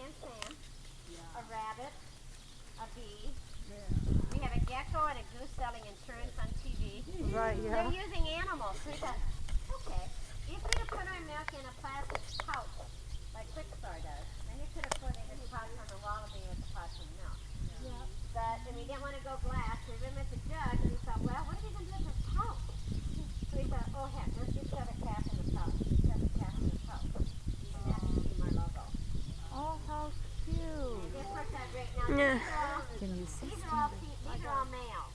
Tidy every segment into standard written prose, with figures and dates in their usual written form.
Hansen, a rabbit, a bee. We have a gecko and a goose selling insurance on TV. Right, yeah. They're using animals. So we thought, okay, if we had put our milk in a plastic pouch, like Quick Store does, then you could have put it in a pouch on the wallaby with the pouch of milk. Yeah. But and we didn't want to go glass. We went with the jug, and we thought, well, what are we going to do with this pouch? So we thought, oh heck, let's just shove a cap in the pouch. Just shove a cap in the pouch. And that became our logo. Oh, how cute. And this worked out great. Now, Yeah. these are all males.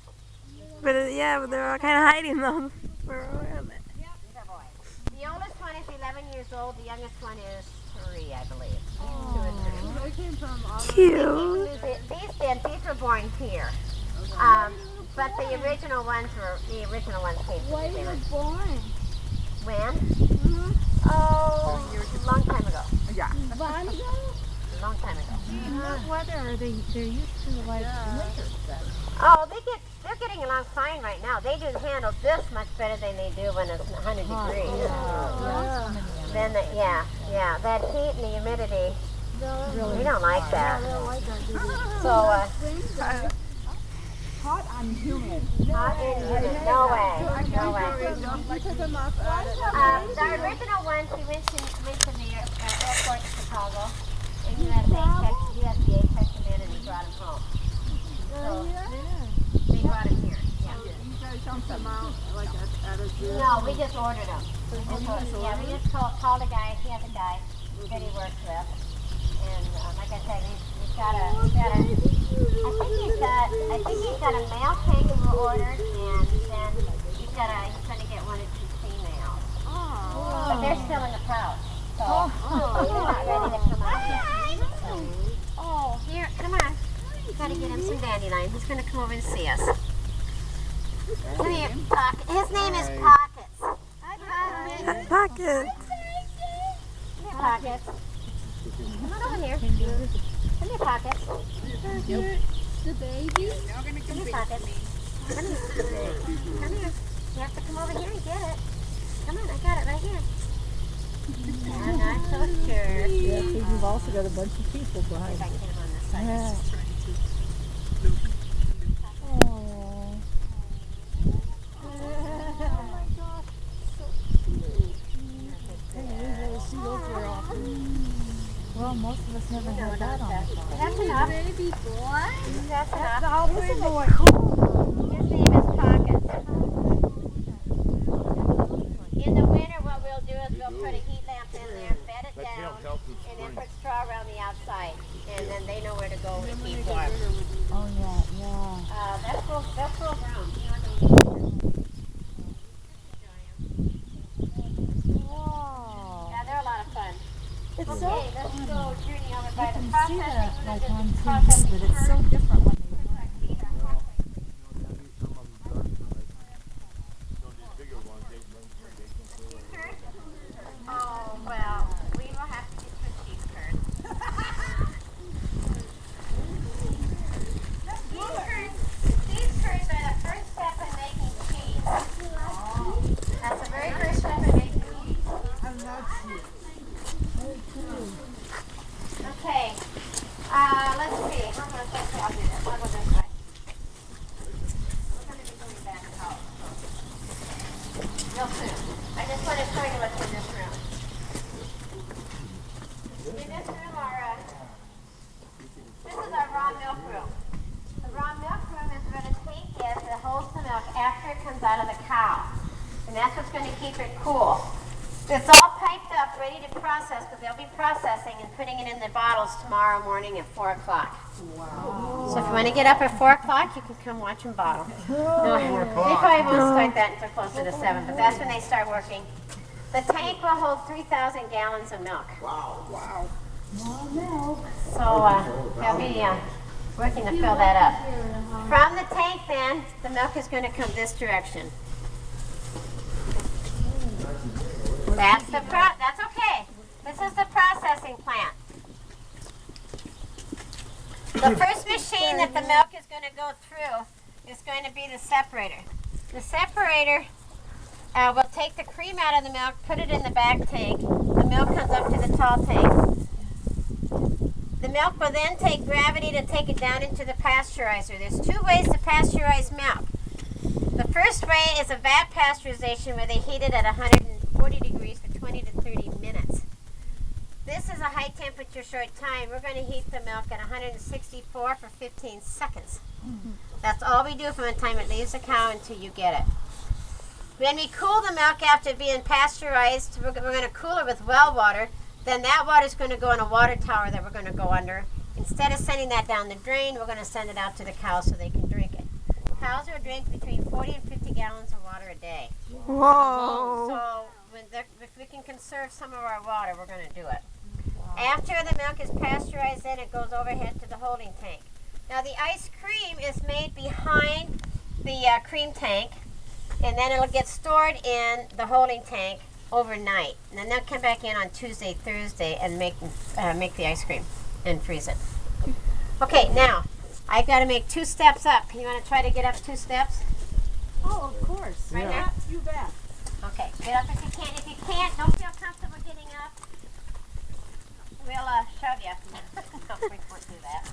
But yeah, but they're all kind of hiding them. These are boys. The oldest one is 11 years old. The youngest one is 3, I believe. 2 or 3. Cute. These were born here. But the original ones came from When New you were Zealand. born? When? Oh, a long time ago. Yeah. Long ago? A long time ago. What weather are they? They're used to like winter then. Oh, they're getting along fine right now. They do handle this much better than they do when it's 100 degrees. Then that heat and the humidity, we don't like that. So, Hot and humid. hot and humid, no way. The original ones, we went to the airport in Chicago, and he had the USDA checked him in and he brought him home. So, they brought him here. Yeah. You guys dump them out like at a zoo? No, we just ordered them. We just called a guy. He has a guy that he works with, and like I said, he's got a. I think he's got a male kangaroo ordered, and then he's going to get 1 or 2 females. But they're still in the pouch, so they're not ready to come out. Oh, here, come on. We've got to get him some dandelion. He's going to come over and see us. Come here, Pocket. His name is Pockets. Hi, Pockets. Pocket. Come here, Pockets. Come on over here. Come here, Pockets. The baby? Come here, Pockets. Come here. Come here. You have to come over here and get it. Come on, I got it right here. I'm not so sure. Yeah, because you've also got a bunch of people If behind I you. can get him on this side. Yeah. Well, most of us never had that on. That's enough. Baby boy? That's enough. Oh, His name is Pockets. In the winter, what we'll do is we'll put a heat lamp in there, bed it down, and then put straw around the outside. And then they know where to go to keep warm. Oh, yeah. They're full grown. Wow. Yeah, they're a lot of fun. It's Okay, so let's go journey over by the You can see processing. that We're like gonna on do TV, processing but it's so first. different when they Oh, well, we will have to get to a cheese curd. Cheese curds are the first step in making cheese. That's the very first step in making cheese. Okay, let's see. How much I'll do this. I'll go this way. We're going to be going back out real soon. I just want to show you what's in this room. In this room are, this is our raw milk room. The raw milk room is where the tank is that holds the milk after it comes out of the cow. And that's what's going to keep it cool. It's all piped up, ready to process, but they'll be processing and putting it in the bottles tomorrow morning at 4 o'clock. Wow. So if you want to get up at 4 o'clock, you can come watch them bottle. No, they probably won't start that until closer to 7, but that's when they start working. The tank will hold 3,000 gallons of milk. Wow. So they'll be working to fill that up. From the tank then, the milk is going to come this direction. That's okay. This is the processing plant. The first machine that the milk is going to go through is going to be the separator. The separator will take the cream out of the milk, put it in the back tank. The milk comes up to the tall tank. milk will then take gravity to take it down into the pasteurizer. There's 2 ways to pasteurize milk. The first way is a vat pasteurization where they heat it at 140 degrees for 20 to 30 minutes. This is a high temperature short time. We're going to heat the milk at 164 for 15 seconds. That's all we do from the time it leaves the cow until you get it. When we cool the milk after being pasteurized, we're going to cool it with well water. Then that water is going to go in a water tower that we're going to go under. Instead of sending that down the drain, we're going to send it out to the cows so they can drink it. Cows will drink between 40 and 50 gallons of water a day. Whoa. So if we can conserve some of our water, we're going to do it. After the milk is pasteurized, then it goes overhead to the holding tank. Now the ice cream is made behind the cream tank, and then it'll get stored in the holding tank overnight. And then they'll come back in on Tuesday, Thursday, and make the ice cream and freeze it. Okay, now I've got to make 2 steps up. You want to try to get up 2 steps? Oh, of course. Right there? You bet. Okay, get up if you can. If you can't, don't feel comfortable getting up, we'll shove you. No, we won't do that.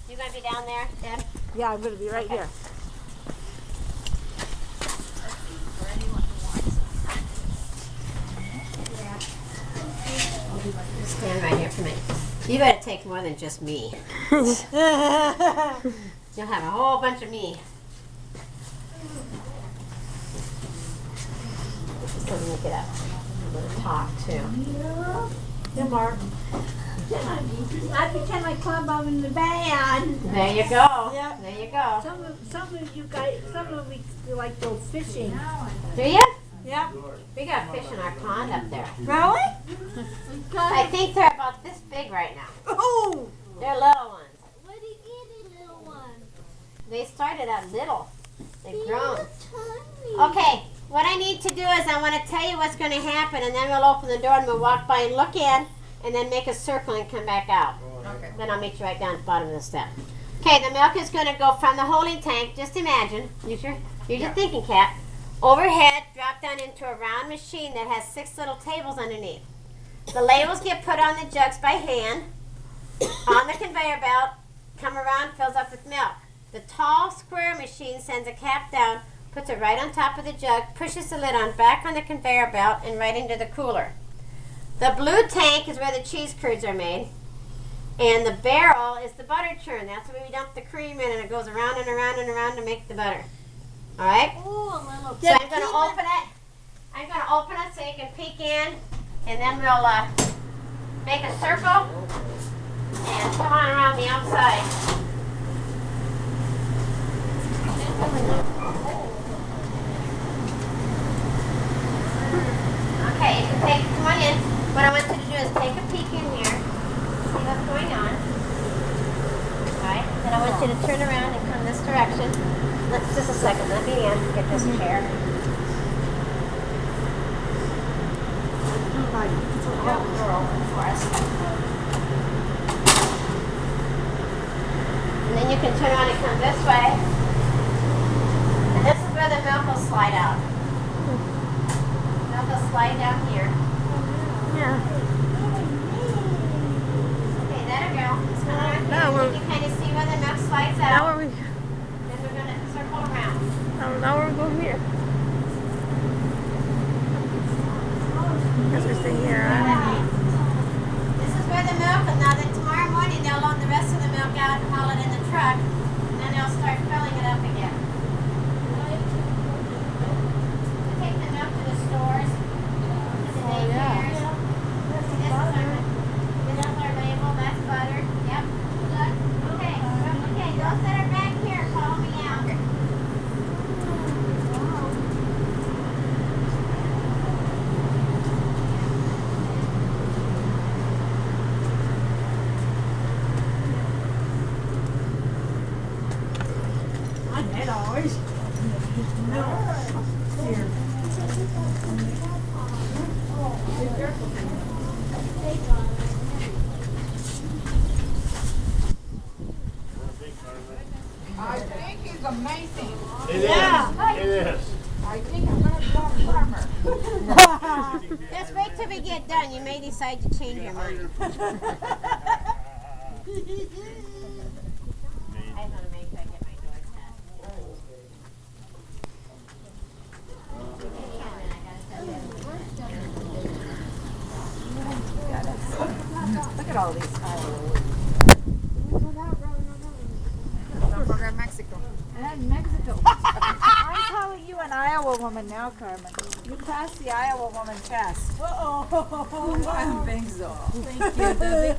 You going to be down there, Deb? Yeah, I'm going to be right here. Stand right here for me. You better take more than just me. You'll have a whole bunch of me. So let me get up. I'm going to talk too. Yeah, Mark. I pretend like club I'm in the band. There you go. Yep. There you go. Some of you guys, some of we like go fishing. Do you? Yep. We got fish in our pond up there. Really? I think they're about this big right now. Oh! They're little ones. What do you get, a little one? They started out little. They've grown. Tiny. Okay, what I need to do is I want to tell you what's going to happen, and then we'll open the door and we'll walk by and look in, and then make a circle and come back out. Okay. Then I'll meet you right down at the bottom of the step. Okay, the milk is going to go from the holding tank. Just imagine. Use your thinking cap. Overhead, drop down into a round machine that has 6 little tables underneath. The labels get put on the jugs by hand, on the conveyor belt, come around, fills up with milk. The tall square machine sends a cap down, puts it right on top of the jug, pushes the lid on back on the conveyor belt and right into the cooler. The blue tank is where the cheese curds are made, and the barrel is the butter churn. That's where we dump the cream in, and it goes around and around and around to make the butter. All right? Ooh, a little. So I'm going to open it. I'm going to open it so you can peek in, and then we'll make a circle and come on around the outside. Okay, you can come on in. What I want you to do is take a peek in here, see what's going on. Alright, then I want you to turn around and come this direction. Let's just a second, let me get this chair. For us. And then you can turn around and come this way. And this is where the milk will slide out. Milk will slide down here. Yeah. Okay, there we go. Just come around Now here. we're- You can kind of see where the milk slides Now out. we're Then we're going to circle around. now we're going here. As we stay here. This is where the milk, and now that tomorrow morning they'll load the rest of the milk out and haul it in the truck, and then they'll start filling it up again. We take the milk to the stores, to the daycares. This is our label, that's butter. Yep. Okay, those that are back here, call me out. I think he's amazing. It is. It is. I think I'm going to become a farmer. Just wait till we get done. You may decide to change your mind. I just want to make sure I get my door shut. Look at all these Mexico. Mexico. I'm calling you an Iowa woman now, Carmen. You passed the Iowa woman test. I think so. Thank you, Debbie.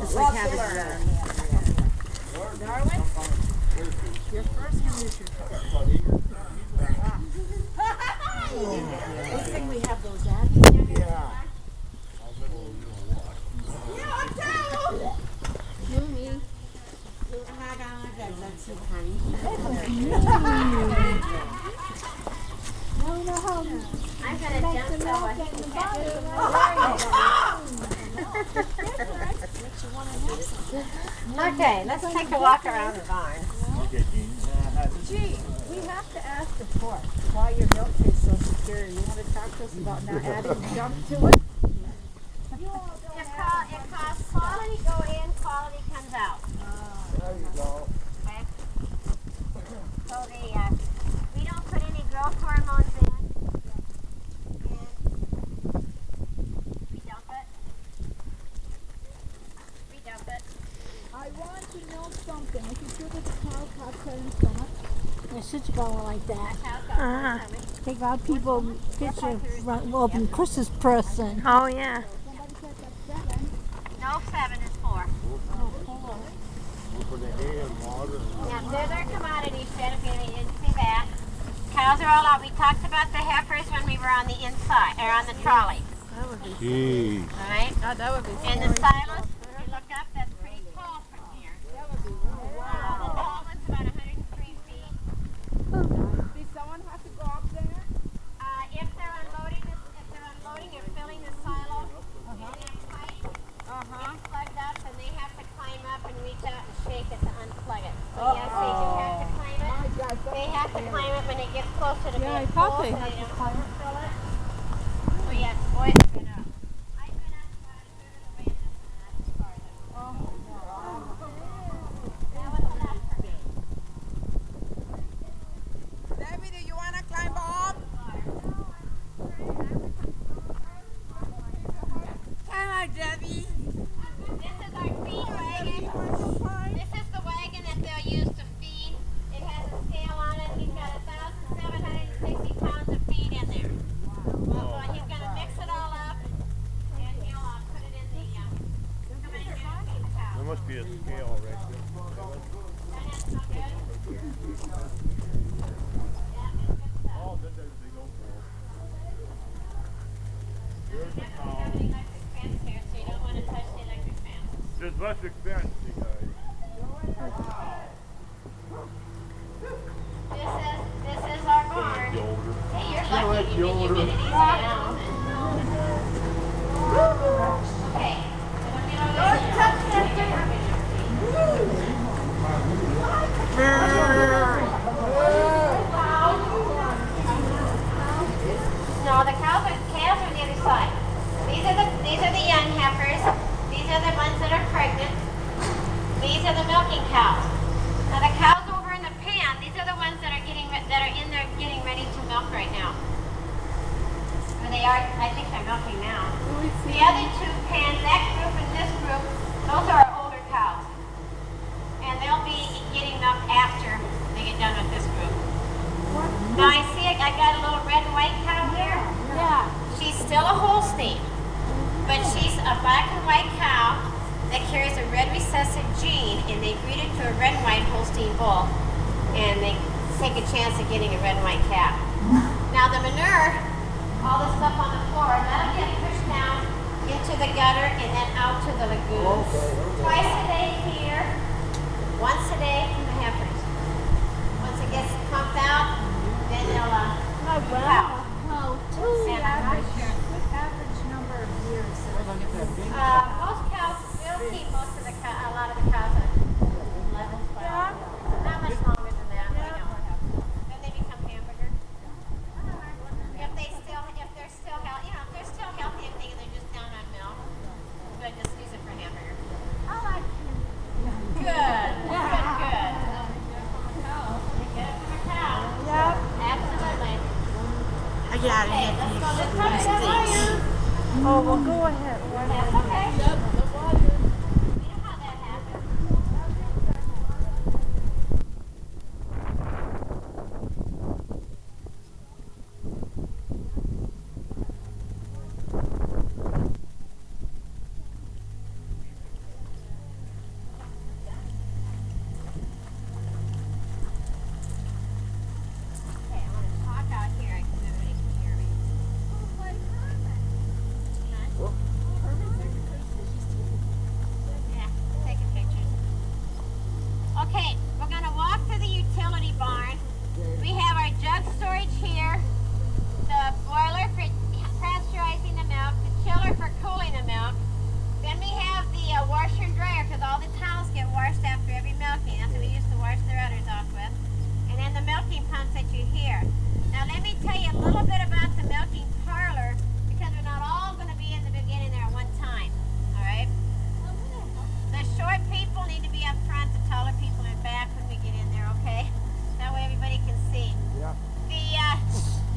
It's like having Darwin, your first commission. Good thing we have those ads. Yeah. I'm going to jump so I Okay, let's take a walk around the barn. Okay, Gene. Gee, we have to ask the pork why your milk tastes so superior. You want to talk to us about not adding junk to it? It costs quality go in, quality comes out. There you go. Okay? So we don't put any growth hormones in. And we dump it. I want to know something. If you do this cow cocktail in stomach, it should go like that. Take out people picture open Christmas person. Oh, yeah. No, 7 is 4. We put the hay and water. Yeah, they're commodity fed if you didn't see that. Cows are all out. We talked about the heifers when we were on the inside, or on the trolley. Jeez. Alright? Oh, that would be And the silos, if you look up, that's pretty tall from here. The tall one's about 103 feet. Did someone have to go up there? If they're unloading or filling the silo, and they're tight, it's plugged up, and they have to climb up and reach out and shake it to unplug it. So yes, they do have to climb it. They have to climb it when it gets closer to being full, so they don't overfill it. So yes, boys have been up. I've been up about a third of the way, and that's farther. That was enough for me. Debbie, do you want to climb up? Come on, Debbie. This is our feed wagon. This is the wagon that they'll use to feed. It has a scale on it. He's got 1,760 pounds of feed in there. So he's going to mix it all up, and he'll put it in the feed the cow. There must be a scale right there. That's not good. Oh, then they go for it. There's the cow. Have an electric fence here, so you don't want to touch the electric fence. There's electric fence, you guys. This is our barn. The older. Hey, you're lucky you the get humidity down. Okay. Don't touch No, the calves are on the other side. These are the young heifers. These are the ones that are pregnant. These are the milking cows. Now the cows over in the pan, these are the ones that are in there getting ready to milk right now. Or they are. I think they're milking now. The other two pans, that group and this group, those are our older cows, and they'll be getting milk after they get done with this group. Now I see I got a little red and white cow here. Yeah. She's still a Holstein, but she's a black and white cow that carries a red recessive gene, and they breed it to a red and white Holstein bull, and they take a chance of getting a red and white calf. Now the manure, all the stuff on the floor, that'll get pushed down into the gutter and then out to the lagoon. Twice a day here, once a day from the heifers. Once it gets pumped out, then they'll cow. Good average number of years. Most cows will keep a lot of the cows at 11, 12. Not much longer than that. Then they become hamburgers. If they're still healthy, if they're still healthy and they're just down on milk, but just use it for hamburger. I like Oh, well, go ahead. That's okay. We know how that happens. Okay, I want to talk out here because everybody can hear me. Yeah, taking pictures. Okay, we're going to walk to the utility barn. We have our jug storage here, the boiler for pasteurizing the milk, the chiller for cooling the milk. Then we have the washer and dryer because all the towels get washed after every milking. That's what we used to wash their udders off with. And then the milking pumps that you hear. Now let me tell you a little bit about the milking parlor because we're not all going to be in the beginning there at one time. All right? The short people need to be up front, the taller people in back when we get in there, okay? That way everybody can see. Yeah.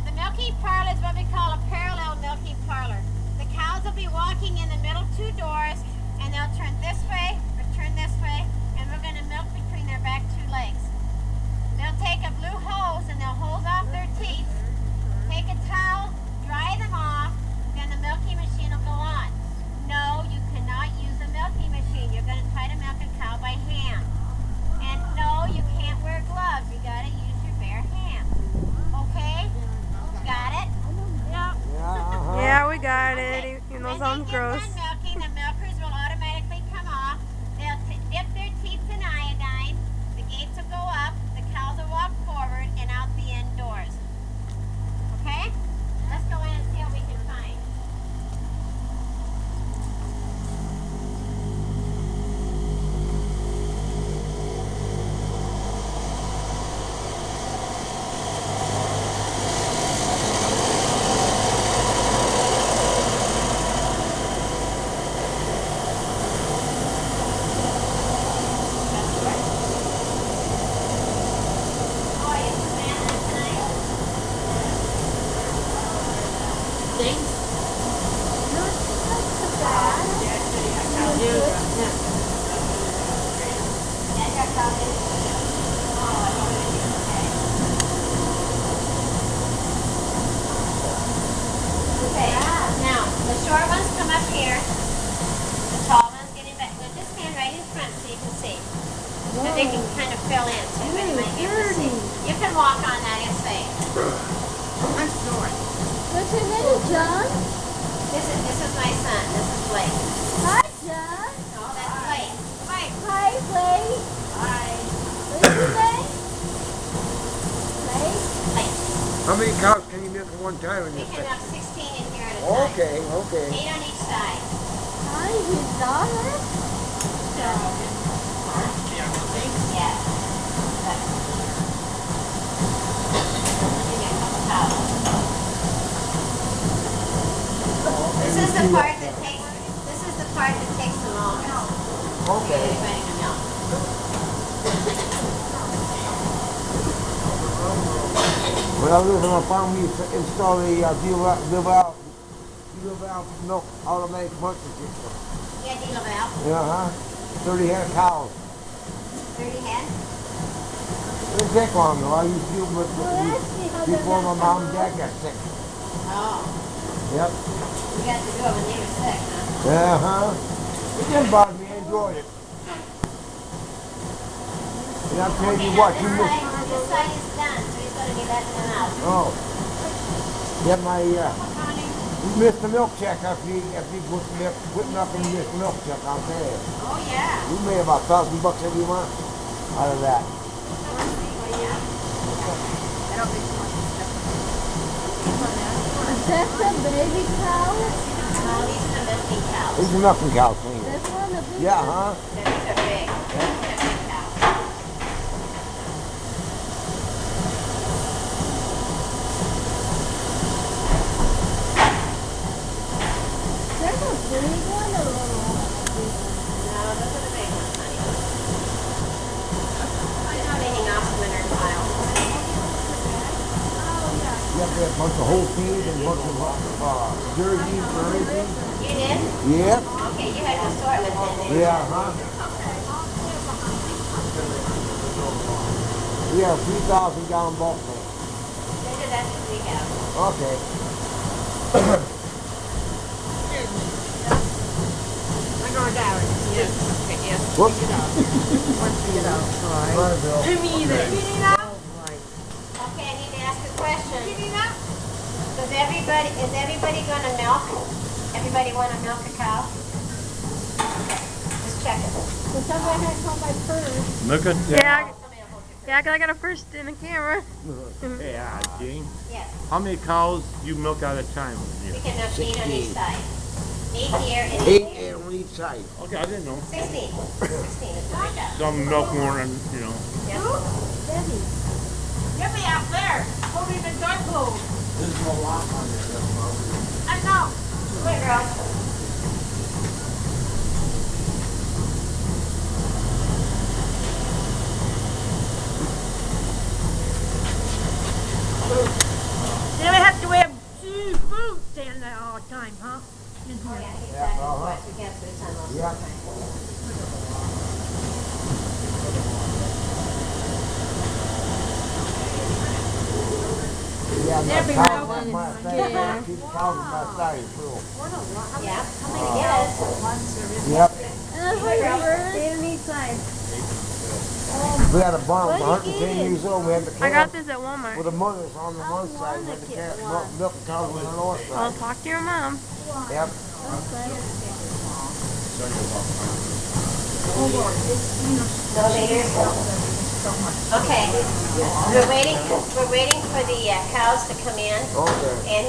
The milking parlor is what we call a parallel milking parlor. The cows will be walking in the middle two doors and they'll turn this way or turn this way and we're going to milk between their back two legs. They'll take a blue hose and they'll hose off their teeth, take a towel, dry them off, then the milking machine will go on. No, you cannot use a milking machine. You're going to try to milk a cow by hand. And no, you can't wear gloves. You got to use your bare hands. Okay? Got it? Yep. Yeah, we got it. Even though it sounds gross. When they get done milking, the milkers will automatically come off. They'll dip their teeth in iodine. The gates will go up. The cows will walk forward and out the end doors. Okay? Let's go in and see what we can find. Okay, now the short ones come up here. The tall ones get in back. Now just stand right in front so you can see. So they can kind of fill in so everybody might be able to see. You can walk on that and say. I'm snoring. What's your name, John? This is my son. This is Blake. Hi, John. Oh, that's Blake. Hi. Hi, Blake. Hi. What's your name? Blake? Blake. How many cows can you milk at one time in We this can thing? have 16 in here at a time. Okay, okay. 8 on each side. Hi, his daughter? Yes. This is the part that takes the longest. Okay. Get it ready to milk. When I lived on a farm, we used to install the valve milk automatic bunching system. Yeah, deal about Yeah, 30 head of cows. 30 head. It didn't take long though. I used to do it before my mom and dad got sick. Oh, Yep. you got to do it when they were sick, huh? It didn't bother me. I enjoyed it. And I'm telling you what, you missed. This side is done, so he's going to be letting them out. Oh. Yeah, you missed the milk check after you put milk in this milk check, I'll tell you. Oh, yeah. We made about $1,000 every month out of that. Is that the baby cow? No, these are the milking cows. These are milking cows, clean. This one, the big Yeah, one? huh? These are big. These are big cows. There's a big one or a little one? No, those are the big ones, honey. They're cleaning off the winter pile. You have to have a bunch of whole feed and a bunch of jerseys or anything. Yeah. Okay, you had an assortment then. Yeah, huh? Yeah, 3,000 gallon bulk tank. Maybe that's what we have. Okay. I'm going down. Yes. Okay, yes. Whoops. Get out. Sorry, Bill. Okay, I need to ask a question. Is everybody gonna milk? Everybody wanna milk a cow? Okay, just check it. So somebody had to hold my purse. Look at Yeah, Somebody will hold your yeah, 'cause I got a first in the camera. Yeah, Jane. Yes, How many cows you milk at a time? we can milk 8 on each 16. side. 8 here and 8 8 here. on each side. Okay, I didn't know. 16. 16 is what we got. Some milk more than, you know. Yes. Get me out there. Holding the door closed. There's no lock on this. I know. Come here, girl. Then we have to wear shoes, boots down there all the time, huh? Oh, yeah, he's Yeah, got uh-huh. it. We can't put his on most Yeah. of the time. Yeah, They'll be my cows milking on my in thing. there. Keep cows on my side, too. Yeah, how many yes? Yep. Eight on each side. We had a barn with 110 years old. We had the I got calves this at Walmart. with the mothers on the one side, and the milk cows on the north I'll side. talk to your mom. Yep. No laters? Okay, we're waiting for the cows to come in, Okay. and